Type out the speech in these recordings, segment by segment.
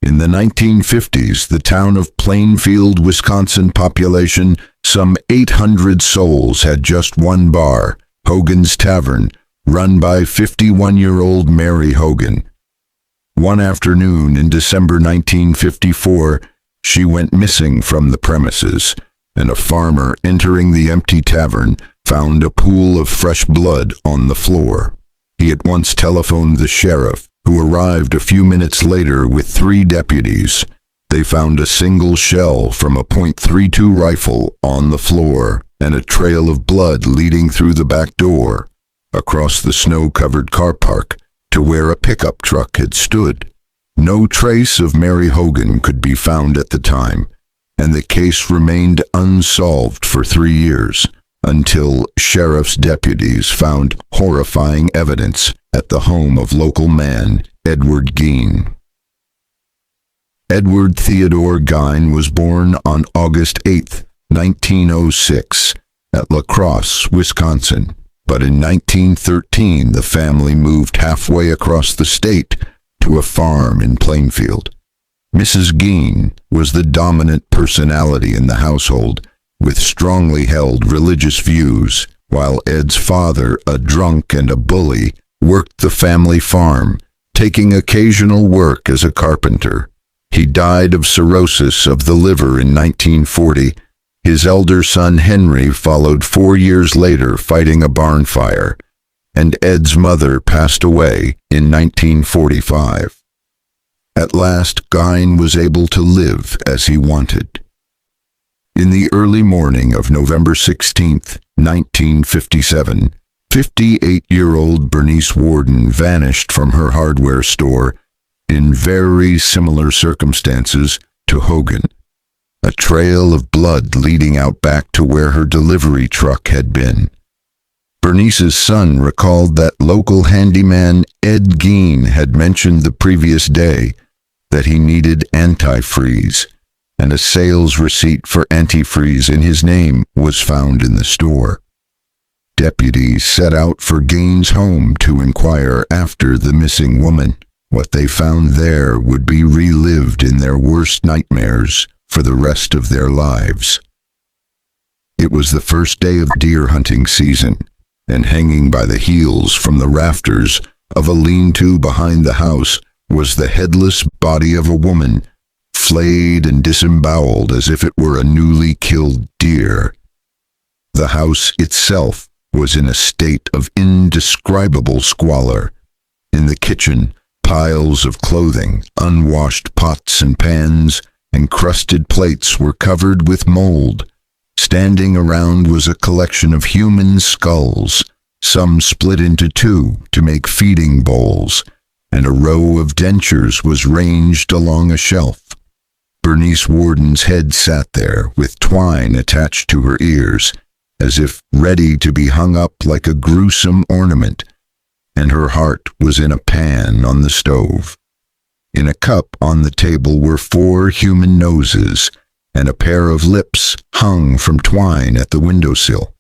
In the 1950s, the town of Plainfield, Wisconsin population, some 800 souls, had just one bar, Hogan's Tavern, run by 51-year-old Mary Hogan. One afternoon in December 1954, she went missing from the premises, and a farmer entering the empty tavern found a pool of fresh blood on the floor. He at once telephoned the sheriff, who arrived a few minutes later with 3 deputies. They found a single shell from a .32 rifle on the floor and a trail of blood leading through the back door, across the snow-covered car park, to where a pickup truck had stood. No trace of Mary Hogan could be found at the time, and the case remained unsolved for 3 years, until sheriff's deputies found horrifying evidence at the home of local man Edward Gein. Edward Theodore Gein was born on August 8, 1906, at La Crosse, Wisconsin. But in 1913, the family moved halfway across the state to a farm in Plainfield. Mrs. Gein was the dominant personality in the household, with strongly held religious views, while Ed's father, a drunk and a bully, worked the family farm, taking occasional work as a carpenter. He died of cirrhosis of the liver in 1940. His elder son Henry followed 4 years later, fighting a barn fire, and Ed's mother passed away in 1945. At last, Gein was able to live as he wanted. In the early morning of November 16, 1957, 58-year-old Bernice Warden vanished from her hardware store in very similar circumstances to Hogan. A trail of blood leading out back to where her delivery truck had been. Bernice's son recalled that local handyman Ed Gein had mentioned the previous day that he needed antifreeze, and a sales receipt for antifreeze in his name was found in the store. Deputies set out for Gein's home to inquire after the missing woman. What they found there would be relived in their worst nightmares for the rest of their lives. It was the first day of deer hunting season, and hanging by the heels from the rafters of a lean-to behind the house was the headless body of a woman, flayed and disemboweled as if it were a newly killed deer. The house itself was in a state of indescribable squalor. In the kitchen, piles of clothing, unwashed pots and pans, and crusted plates were covered with mold. Standing around was a collection of human skulls, some split into 2 to make feeding bowls, and a row of dentures was ranged along a shelf. Bernice Warden's head sat there with twine attached to her ears, as if ready to be hung up like a gruesome ornament, and her heart was in a pan on the stove. In a cup on the table were 4 human noses, and a pair of lips hung from twine at the windowsill.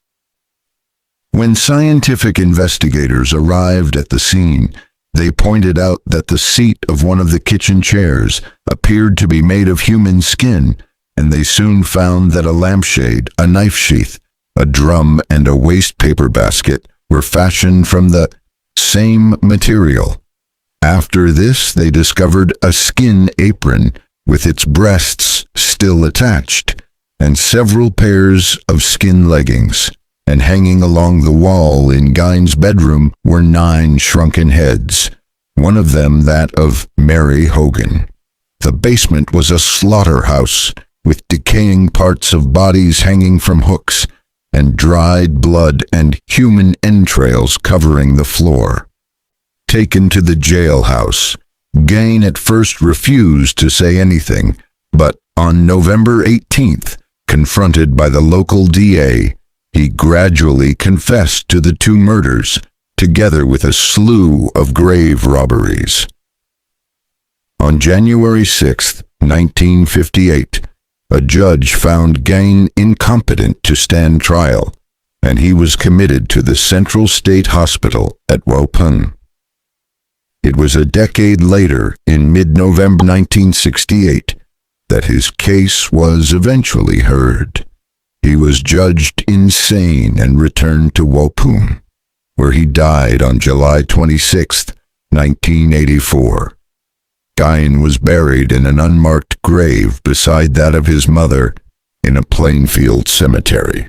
When scientific investigators arrived at the scene, they pointed out that the seat of one of the kitchen chairs appeared to be made of human skin, and they soon found that a lampshade, a knife sheath, a drum, and a waste paper basket were fashioned from the same material. After this, they discovered a skin apron with its breasts still attached, and several pairs of skin leggings, and hanging along the wall in Gein's bedroom were 9 shrunken heads, one of them that of Mary Hogan. The basement was a slaughterhouse, with decaying parts of bodies hanging from hooks, and dried blood and human entrails covering the floor. Taken to the jailhouse, Gein at first refused to say anything, but on November 18th, confronted by the local DA, he gradually confessed to the 2 murders, together with a slew of grave robberies. On January 6, 1958, a judge found Gein incompetent to stand trial, and he was committed to the Central State Hospital at Waupun. It was a decade later, in mid-November 1968, that his case was eventually heard. He was judged insane and returned to Wapum, where he died on July 26, 1984. Gein was buried in an unmarked grave beside that of his mother in a Plainfield cemetery.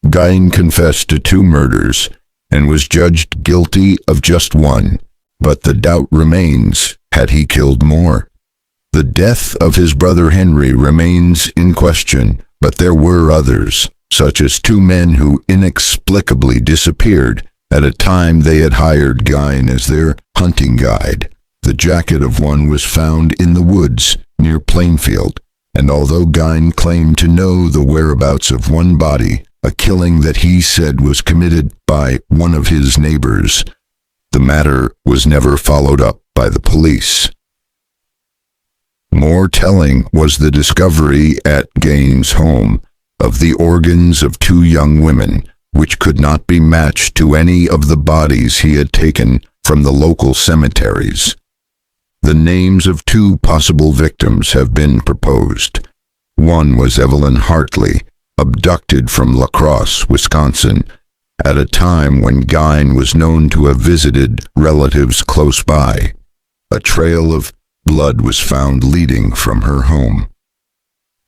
Gein confessed to 2 murders and was judged guilty of just 1, but the doubt remains, had he killed more? The death of his brother Henry remains in question, but there were others, such as 2 men who inexplicably disappeared at a time they had hired Gein as their hunting guide. The jacket of one was found in the woods near Plainfield, and although Gein claimed to know the whereabouts of one body, a killing that he said was committed by one of his neighbors, the matter was never followed up by the police. More telling was the discovery at Gein's home of the organs of 2 young women, which could not be matched to any of the bodies he had taken from the local cemeteries. The names of 2 possible victims have been proposed. One was Evelyn Hartley, abducted from La Crosse, Wisconsin, at a time when Gein was known to have visited relatives close by. A trail of blood was found leading from her home.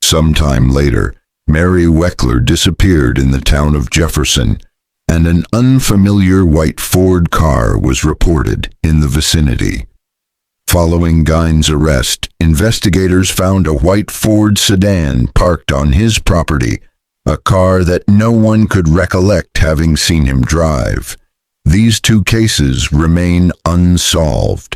Sometime later, Mary Weckler disappeared in the town of Jefferson, and an unfamiliar white Ford car was reported in the vicinity. Following Gein's arrest, investigators found a white Ford sedan parked on his property, a car that no one could recollect having seen him drive. These 2 cases remain unsolved.